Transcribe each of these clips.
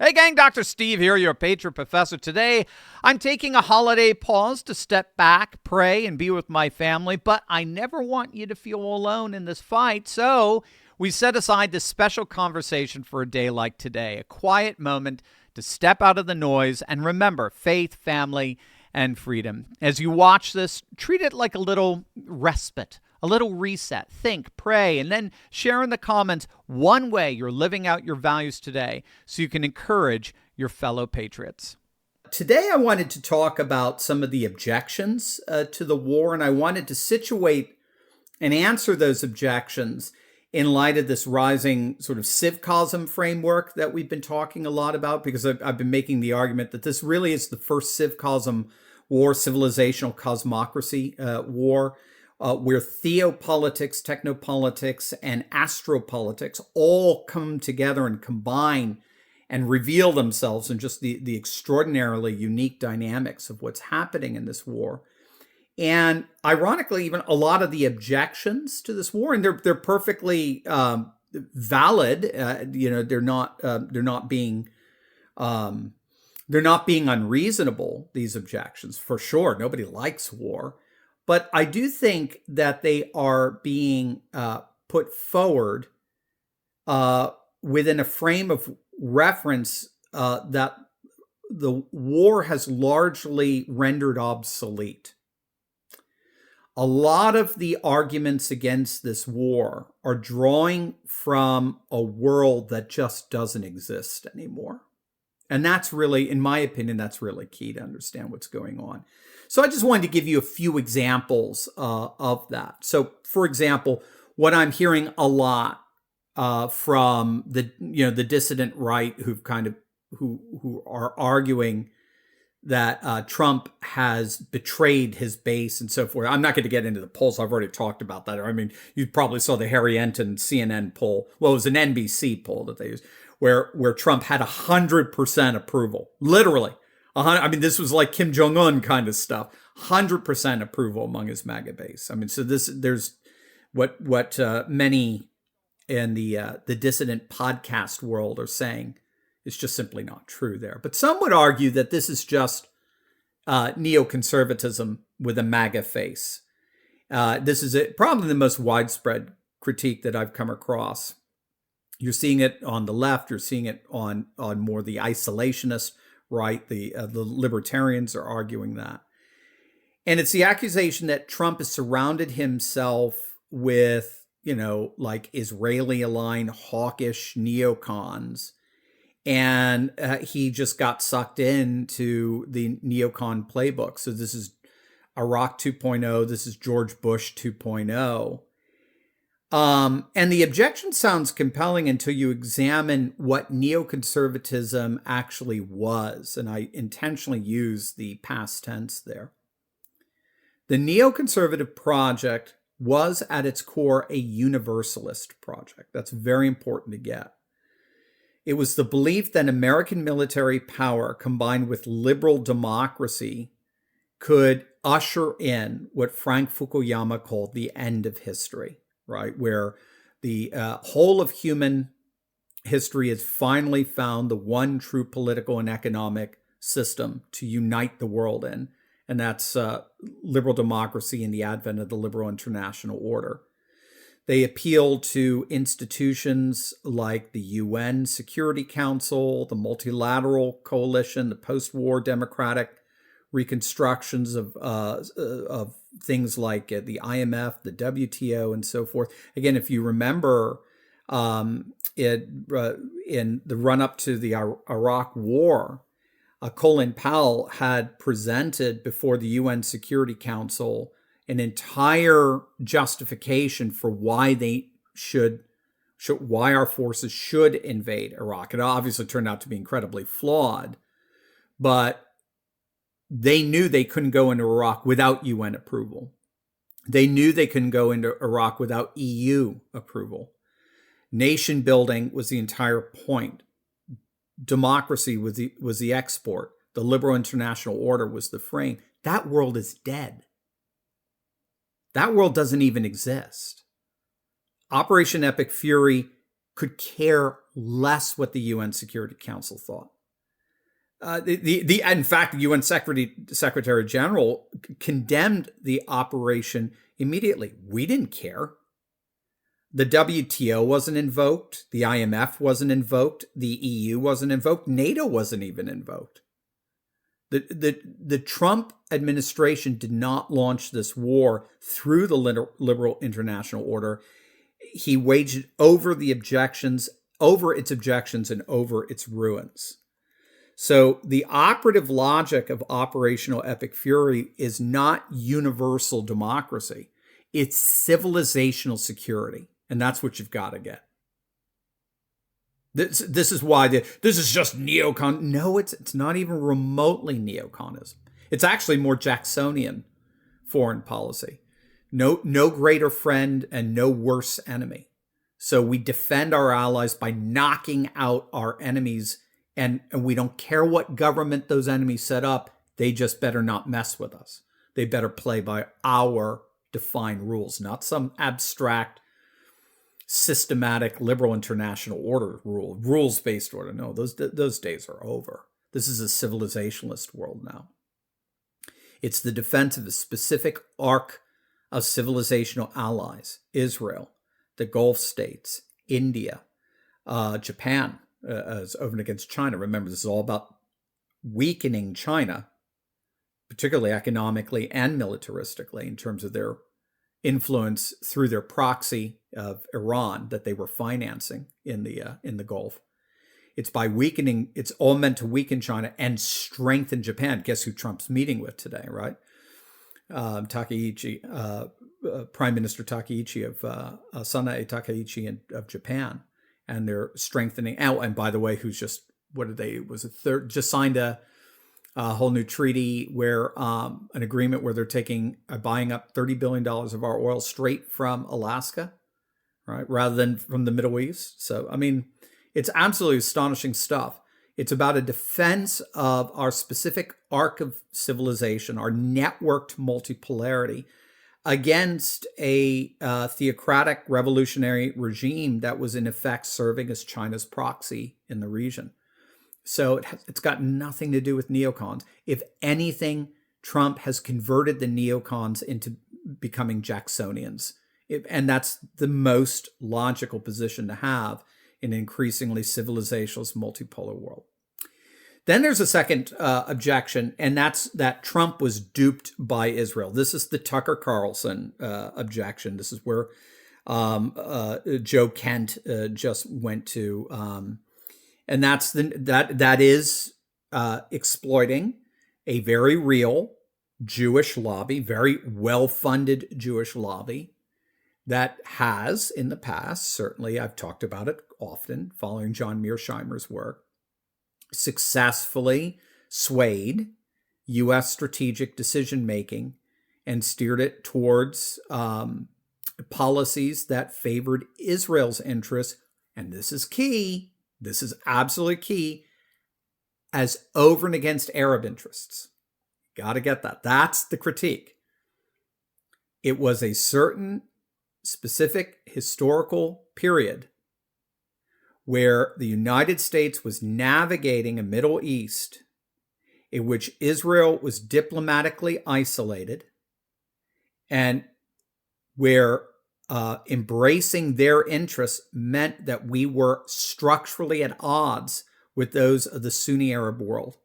Hey gang, Dr. Steve here, your Patriot Professor. Today, I'm taking a holiday pause to step back, pray, and be with my family, but I never want you to feel alone in this fight, so we set aside this special conversation for a day like today, a quiet moment to step out of the noise and remember faith, family, and freedom. As you watch this, treat it like a little respite, a little reset. Think, pray, and then share in the comments one way you're living out your values today so you can encourage your fellow patriots. Today, I wanted to talk about some of the objections to the war, and I wanted to situate and answer those objections in light of this rising sort of civcosm framework that we've been talking a lot about, because I've been making the argument that this really is the first civcosm war, civilizational cosmocracy war, where theopolitics, technopolitics, and astropolitics all come together and combine and reveal themselves in just the extraordinarily unique dynamics of what's happening in this war. And ironically, even a lot of the objections to this war, and they're perfectly valid. They're not being unreasonable. These objections, for sure, nobody likes war, but I do think that they are being put forward within a frame of reference that the war has largely rendered obsolete. A lot of the arguments against this war are drawing from a world that just doesn't exist anymore. And that's really, in my opinion, that's really key to understand what's going on. So I just wanted to give you a few examples of that. So, for example, what I'm hearing a lot from the dissident right, who are arguing that Trump has betrayed his base and so forth. I'm not going to get into the polls. I've already talked about that. I mean, you probably saw the Harry Enton CNN poll. Well, it was an NBC poll that they used, where Trump had 100% approval. Literally. I mean, this was like Kim Jong-un kind of stuff. 100% approval among his MAGA base. I mean, so there's what many in the dissident podcast world are saying. It's just simply not true there. But some would argue that this is just neoconservatism with a MAGA face. This is probably the most widespread critique that I've come across. You're seeing it on the left. You're seeing it on more the isolationist right. The libertarians are arguing that. And it's the accusation that Trump has surrounded himself with, like Israeli-aligned hawkish neocons. And he just got sucked into the neocon playbook. So this is Iraq 2.0. This is George Bush 2.0. And the objection sounds compelling until you examine what neoconservatism actually was. And I intentionally use the past tense there. The neoconservative project was at its core a universalist project. That's very important to get. It was the belief that American military power combined with liberal democracy could usher in what Frank Fukuyama called the end of history, right? Where the whole of human history has finally found the one true political and economic system to unite the world in, and that's liberal democracy and the advent of the liberal international order. They appeal to institutions like the UN Security Council, the Multilateral Coalition, the post-war democratic reconstructions of things like the IMF, the WTO, and so forth. Again, if you remember, in the run-up to the Iraq War, Colin Powell had presented before the UN Security Council an entire justification for why why our forces should invade Iraq. It obviously turned out to be incredibly flawed, but they knew they couldn't go into Iraq without UN approval. They knew they couldn't go into Iraq without EU approval. Nation building was the entire point. Democracy was the export. The liberal international order was the frame. That world is dead. That world doesn't even exist. Operation Epic Fury could care less what the UN Security Council thought. In fact, the UN Secretary General condemned the operation immediately. We didn't care. The WTO wasn't invoked. The IMF wasn't invoked. The EU wasn't invoked. NATO wasn't even invoked. The Trump administration did not launch this war through the liberal international order. He waged it over its objections and over its ruins. So the operative logic of operational epic fury is not universal democracy. It's civilizational security. And that's what you've got to get. This is why this is just neocon. No, it's not even remotely neoconism. It's actually more Jacksonian foreign policy. No greater friend and no worse enemy. So we defend our allies by knocking out our enemies, and we don't care what government those enemies set up. They just better not mess with us. They better play by our defined rules, not some abstract, systematic liberal international order rules-based order. No, those days are over. This is a civilizationalist world now. It's the defense of a specific arc of civilizational allies: Israel, the Gulf states, India, Japan, as over and against China. Remember, this is all about weakening China, particularly economically and militaristically, in terms of their influence through their proxy of Iran that they were financing in the Gulf. It's by weakening. It's all meant to weaken China and strengthen Japan. Guess who Trump's meeting with today, right? Takaichi, Prime Minister Takaichi of Sanae Takaichi of Japan, and they're strengthening. Oh, and by the way, who's just just signed a whole new treaty where an agreement where they're buying up $30 billion of our oil straight from Alaska, right, rather than from the Middle East. So, I mean, it's absolutely astonishing stuff. It's about a defense of our specific arc of civilization, our networked multipolarity, against a theocratic revolutionary regime that was in effect serving as China's proxy in the region. So it's got nothing to do with neocons. If anything, Trump has converted the neocons into becoming Jacksonians. And that's the most logical position to have in an increasingly civilizationalist multipolar world. Then there's a second objection, and that's that Trump was duped by Israel. This is the Tucker Carlson objection. This is where Joe Kent just went to. And that is exploiting a very real Jewish lobby, very well-funded Jewish lobby that has in the past, certainly I've talked about it often, following John Mearsheimer's work, successfully swayed U.S. strategic decision-making and steered it towards policies that favored Israel's interests. And this is key. This is absolutely key, as over and against Arab interests. Got to get that. That's the critique. It was a certain specific historical period where the United States was navigating a Middle East in which Israel was diplomatically isolated, and where embracing their interests meant that we were structurally at odds with those of the Sunni Arab world.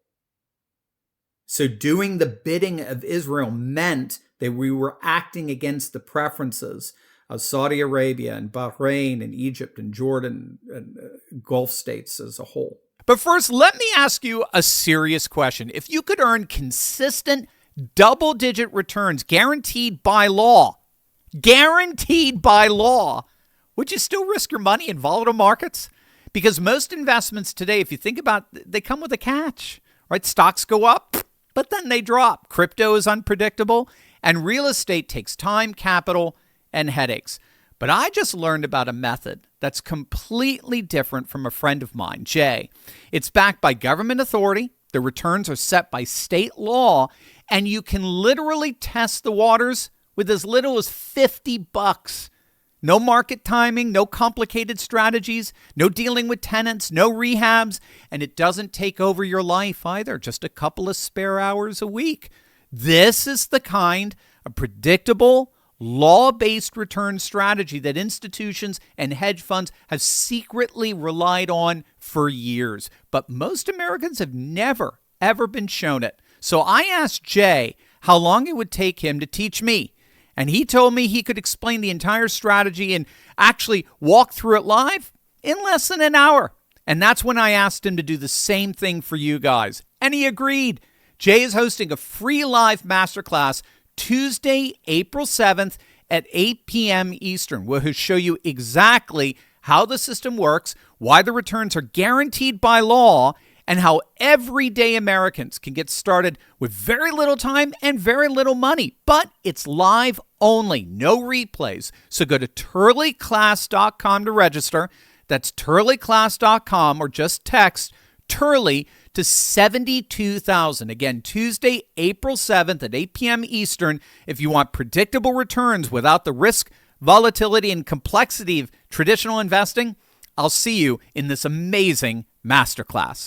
So doing the bidding of Israel meant that we were acting against the preferences of Saudi Arabia and Bahrain and Egypt and Jordan and Gulf states as a whole. But first, let me ask you a serious question. If you could earn consistent double-digit returns guaranteed by law, would you still risk your money in volatile markets? Because most investments today, if you think about it, they come with a catch, right? Stocks go up, but then they drop. Crypto is unpredictable, and real estate takes time, capital, and headaches. But I just learned about a method that's completely different from a friend of mine, Jay. It's backed by government authority. The returns are set by state law, and you can literally test the waters with as little as $50. No market timing, no complicated strategies, no dealing with tenants, no rehabs, and it doesn't take over your life either, just a couple of spare hours a week. This is the kind of predictable, law-based return strategy that institutions and hedge funds have secretly relied on for years. But most Americans have never, ever been shown it. So I asked Jay how long it would take him to teach me. And he told me he could explain the entire strategy and actually walk through it live in less than an hour. And that's when I asked him to do the same thing for you guys. And he agreed. Jay is hosting a free live masterclass Tuesday, April 7th at 8 p.m. Eastern. We'll show you exactly how the system works, why the returns are guaranteed by law, and how everyday Americans can get started with very little time and very little money. But it's live only, no replays. So go to turleyclass.com to register. That's turleyclass.com, or just text Turley to 72,000. Again, Tuesday, April 7th at 8 p.m. Eastern. If you want predictable returns without the risk, volatility, and complexity of traditional investing, I'll see you in this amazing masterclass.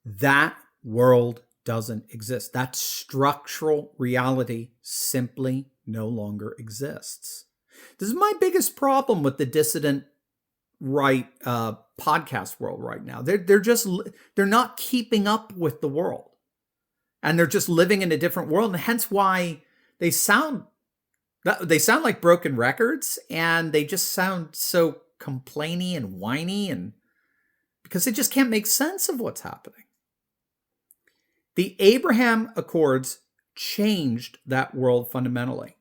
That world doesn't exist. That structural reality simply no longer exists. This is my biggest problem with the dissident right podcast world right now. They're not keeping up with the world, and they're just living in a different world, and hence why they sound like broken records, and they just sound so complainy and whiny, and because they just can't make sense of what's happening. The Abraham Accords changed that world fundamentally.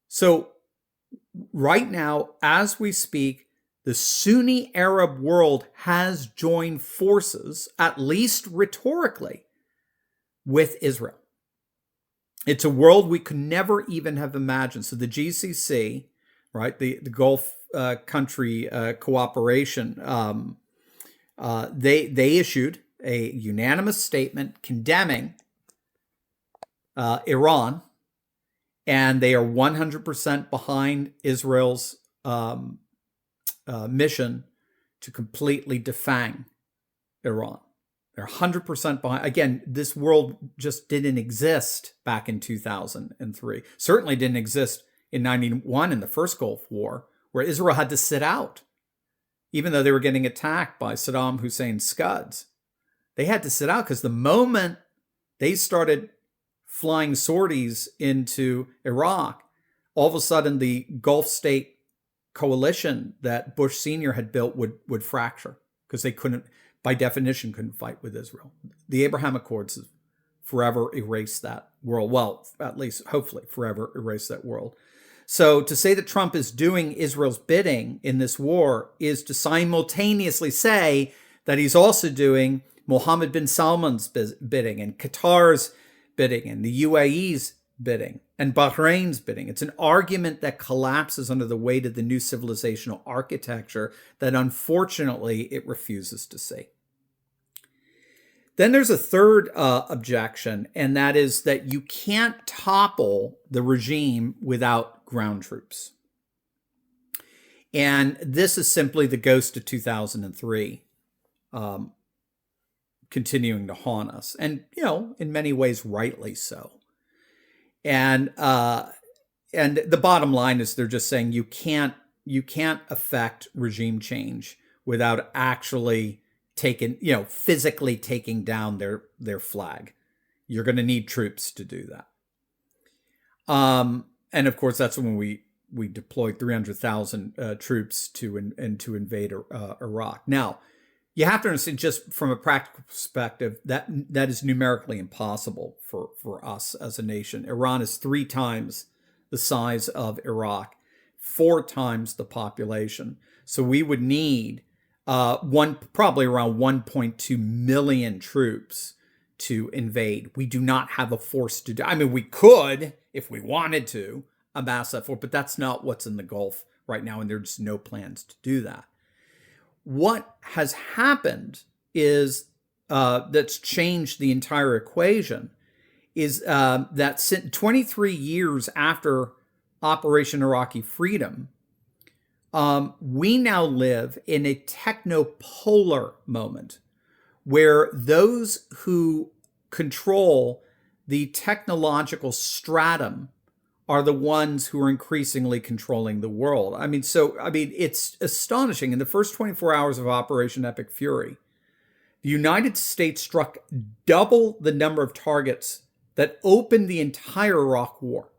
So right now, as we speak, the Sunni Arab world has joined forces, at least rhetorically, with Israel. It's a world we could never even have imagined. So the GCC, right, the Gulf country cooperation, they issued a unanimous statement condemning Iran, and they are 100% behind Israel's mission to completely defang Iran. They're 100% behind. Again, this world just didn't exist back in 2003. Certainly didn't exist in 91 in the first Gulf War, where Israel had to sit out, even though they were getting attacked by Saddam Hussein's Scuds. They had to sit out because the moment they started flying sorties into Iraq, all of a sudden the Gulf state coalition that Bush Sr. had built would fracture because they by definition, couldn't fight with Israel. The Abraham Accords have forever erased that world. Well, at least, hopefully, forever erase that world. So to say that Trump is doing Israel's bidding in this war is to simultaneously say that he's also doing Mohammed bin Salman's bidding and Qatar's bidding and the UAE's bidding and Bahrain's bidding. It's an argument that collapses under the weight of the new civilizational architecture that unfortunately it refuses to see. Then there's a third objection, and that is that you can't topple the regime without ground troops. And this is simply the ghost of 2003 continuing to haunt us. And, in many ways, rightly so. And the bottom line is they're just saying you can't affect regime change without actually physically taking down their flag. You're going to need troops to do that. And of course, that's when we deployed 300,000 troops to invade Iraq. Now, you have to understand, just from a practical perspective, that is numerically impossible for us as a nation. Iran is 3 times the size of Iraq, 4 times the population. So we would need probably around 1.2 million troops to invade. We do not have a force to do. I mean, we could, if we wanted to, amass that force, but that's not what's in the Gulf right now, and there's no plans to do that. What has happened is that's changed the entire equation is that 23 years after Operation Iraqi Freedom, we now live in a technopolar moment where those who control the technological stratum are the ones who are increasingly controlling the world. It's astonishing. In the first 24 hours of Operation Epic Fury, the United States struck double the number of targets that opened the entire Iraq War.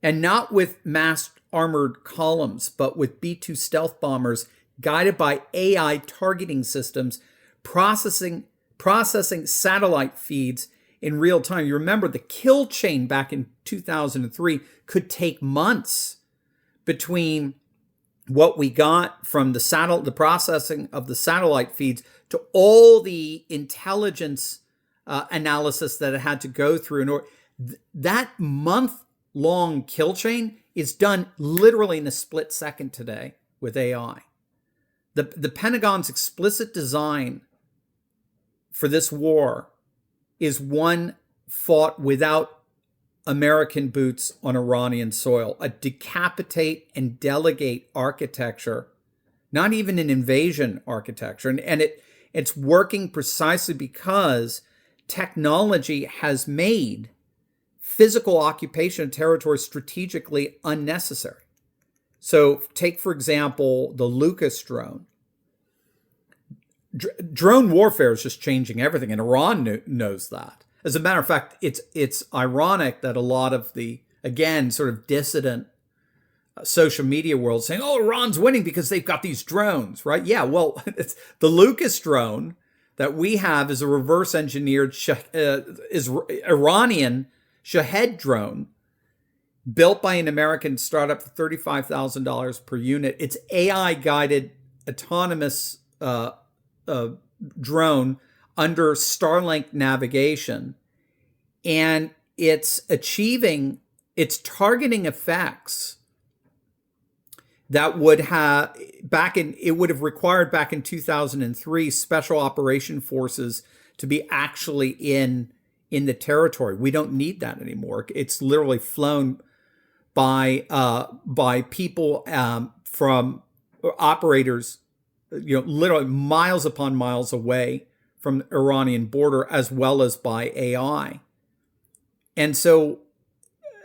And not with massed armored columns, but with B-2 stealth bombers guided by AI targeting systems, processing satellite feeds in real time. You remember the kill chain back in 2003 could take months between what we got from the processing of the satellite feeds to all the intelligence analysis that it had to go through. That month-long kill chain is done literally in a split second today with AI. The Pentagon's explicit design for this war is one fought without American boots on Iranian soil, a decapitate and delegate architecture, not even an invasion architecture. And it's working precisely because technology has made physical occupation of territory strategically unnecessary. So take, for example, the Lucas drone. Drone warfare is just changing everything, and Iran knows that. As a matter of fact, it's ironic that a lot of the, again, sort of dissident social media world saying, oh, Iran's winning because they've got these drones, right? Yeah, well, it's the Lucas drone that we have is a reverse engineered Iranian Shahed drone built by an American startup for $35,000 per unit. It's AI-guided autonomous drone under Starlink navigation, and it's targeting effects that would have required back in 2003 special operation forces to be actually in the territory. We don't need that anymore. It's literally flown by people from operators, literally miles upon miles away from the Iranian border, as well as by AI. And so,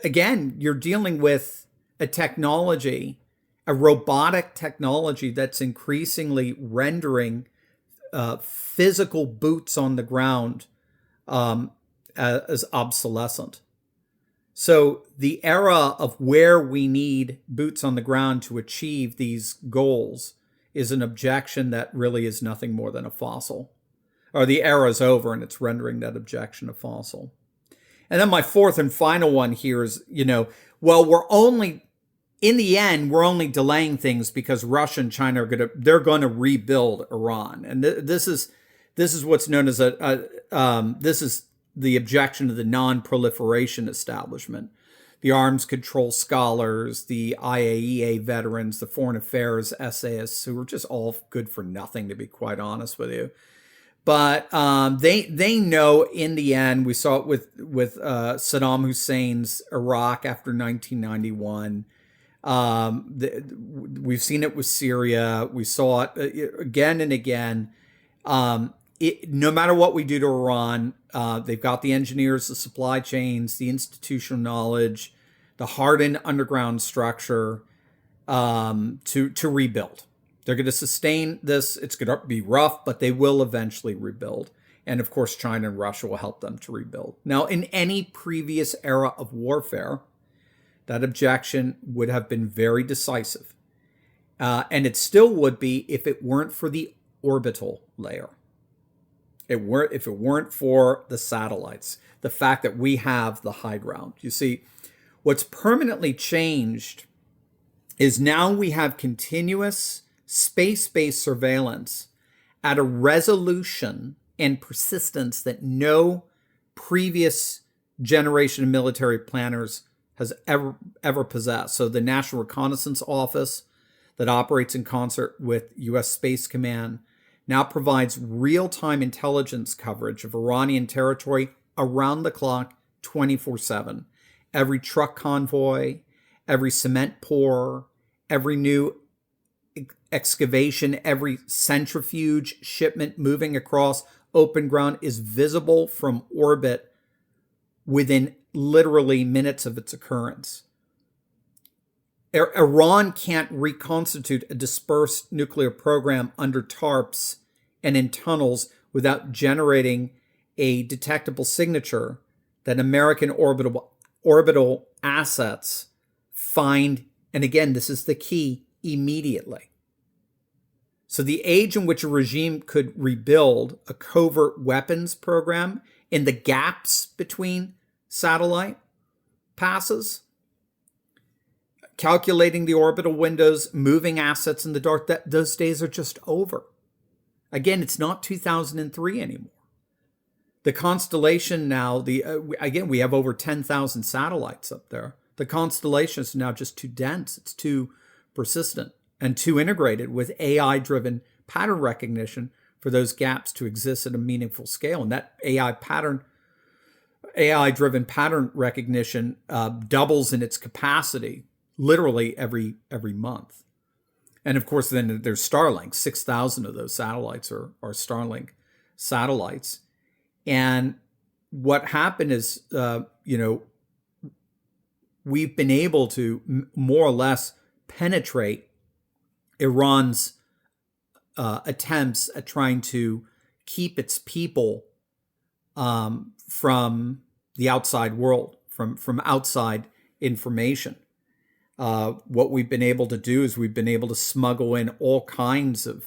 again, you're dealing with a technology, a robotic technology that's increasingly rendering physical boots on the ground as obsolescent. So the era of where we need boots on the ground to achieve these goals is an objection that really is nothing more than a fossil. Or the era is over and it's rendering that objection a fossil. And then my fourth and final one here is, in the end, we're only delaying things because Russia and China they're going to rebuild Iran. And this is what's known as this is the objection to the non-proliferation establishment. The arms control scholars, the IAEA veterans, the foreign affairs essayists, who are just all good for nothing, to be quite honest with you. But they know in the end, we saw it with Saddam Hussein's Iraq after 1991. We've seen it with Syria. We saw it again and again. No matter what we do to Iran, they've got the engineers, the supply chains, the institutional knowledge, the hardened underground structure to rebuild. They're going to sustain this. It's going to be rough, but they will eventually rebuild. And of course, China and Russia will help them to rebuild. Now, in any previous era of warfare, that objection would have been very decisive. And it still would be if it weren't for the orbital layer. If it weren't for the satellites, the fact that we have the high ground. You see, what's permanently changed is now we have continuous space-based surveillance at a resolution and persistence that no previous generation of military planners has ever possessed. So the National Reconnaissance Office that operates in concert with U.S. Space Command now provides real-time intelligence coverage of Iranian territory around the clock, 24/7. Every truck convoy, every cement pour, every new excavation, every centrifuge shipment moving across open ground is visible from orbit within literally minutes of its occurrence. Iran can't reconstitute a dispersed nuclear program under tarps and in tunnels without generating a detectable signature that American orbital assets find, and again, this is the key, immediately. So the age in which a regime could rebuild a covert weapons program in the gaps between satellite passes, calculating the orbital windows, moving assets in the dark, those days are just over. Again, it's not 2003 anymore. The constellation now, again, we have over 10,000 satellites up there. The constellation is now just too dense. It's too persistent and too integrated with AI-driven pattern recognition for those gaps to exist at a meaningful scale. And that AI-driven pattern recognition doubles in its capacity literally every month. And of course, then there's Starlink. 6,000 of those satellites are Starlink satellites. And what happened is, we've been able to more or less penetrate Iran's attempts at trying to keep its people from the outside world, from outside information. What we've been able to do is we've been able to smuggle in all kinds of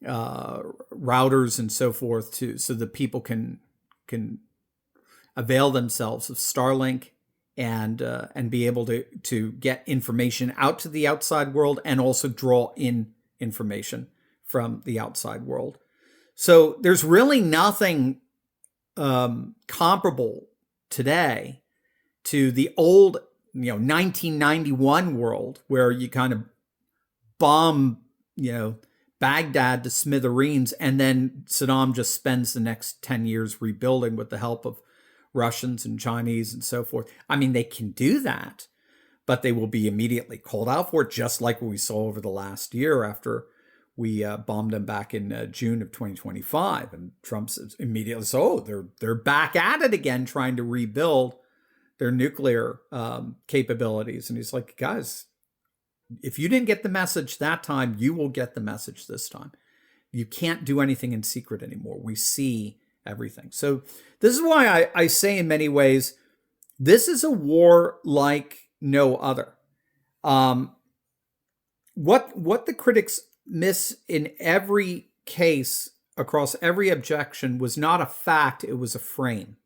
routers and so forth so that people can avail themselves of Starlink and be able to get information out to the outside world and also draw in information from the outside world. So there's really nothing comparable today to the old 1991 world where you kind of bomb Baghdad to smithereens, and then Saddam just spends the next 10 years rebuilding with the help of Russians and Chinese and so forth. I mean, they can do that, but they will be immediately called out for it, just like what we saw over the last year after we bombed them back in June of 2025. And Trump's immediately they're back at it again, trying to rebuild their nuclear capabilities. And he's like, guys, if you didn't get the message that time, you will get the message this time. You can't do anything in secret anymore. We see everything. So this is why I say in many ways, this is a war like no other. What the critics miss in every case across every objection was not a fact, it was a frame.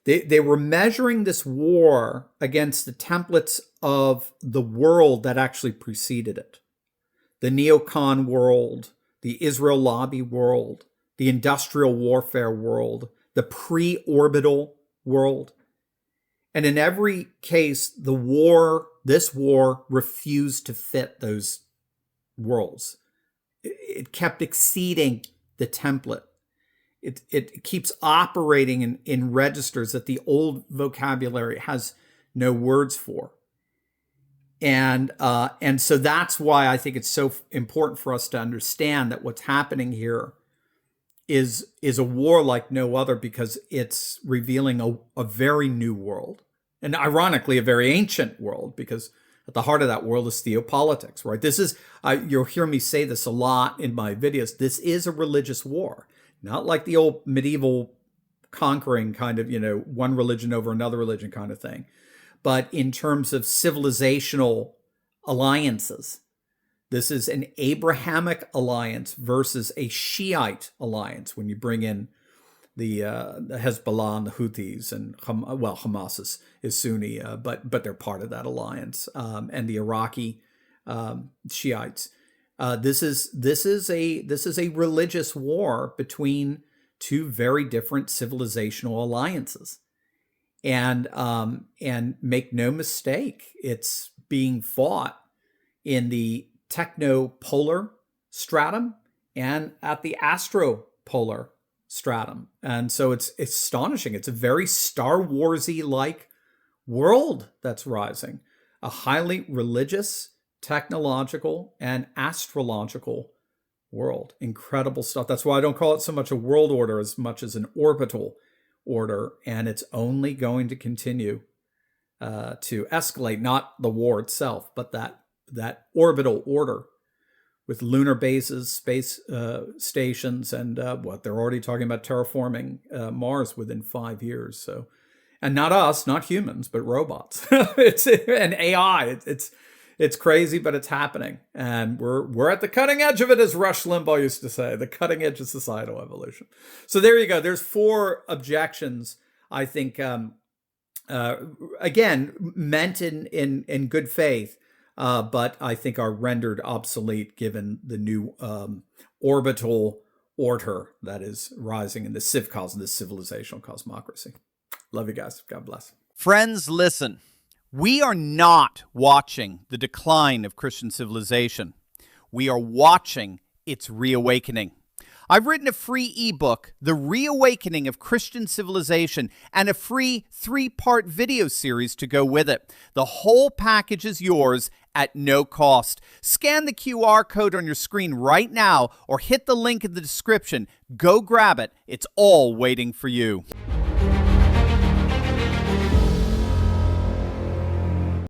They were measuring this war against the templates of the world that actually preceded it. The neocon world, the Israel lobby world, the industrial warfare world, the pre-orbital world. And in every case, this war refused to fit those worlds. It kept exceeding the template. It keeps operating in registers that the old vocabulary has no words for. And so that's why I think it's so important for us to understand that what's happening here is a war like no other, because it's revealing a very new world. And ironically, a very ancient world, because at the heart of that world is theopolitics, right? This is, you'll hear me say this a lot in my videos, this is a religious war. Not like the old medieval conquering kind of, one religion over another religion kind of thing. But in terms of civilizational alliances, this is an Abrahamic alliance versus a Shiite alliance when you bring in the Hezbollah and the Houthis, and Hamas is Sunni, but they're part of that alliance, and the Iraqi Shiites. This is a religious war between two very different civilizational alliances, and make no mistake, it's being fought in the Technopolar stratum and at the Astropolar stratum, and so it's astonishing. It's a very Star Warsy like world that's rising, a highly religious, technological, and astrological world. Incredible stuff. That's why I don't call it so much a world order as much as an orbital order, and it's only going to continue to escalate, not the war itself, but that orbital order with lunar bases, space stations, and what they're already talking about terraforming Mars within 5 years. So, and not us, not humans, but robots. It's and AI. It's crazy, but it's happening, and we're at the cutting edge of it, as Rush Limbaugh used to say, the cutting edge of societal evolution. So there you go. There's 4 objections, I think. Again, meant in good faith, but I think are rendered obsolete given the new orbital order that is rising in the civcosm, this civilizational cosmocracy. Love you guys. God bless. Friends, listen. We are not watching the decline of Christian civilization. We are watching its reawakening. I've written a free ebook, The Reawakening of Christian Civilization, and a free 3-part video series to go with it. The whole package is yours at no cost. Scan the QR code on your screen right now or hit the link in the description. Go grab it. It's all waiting for you.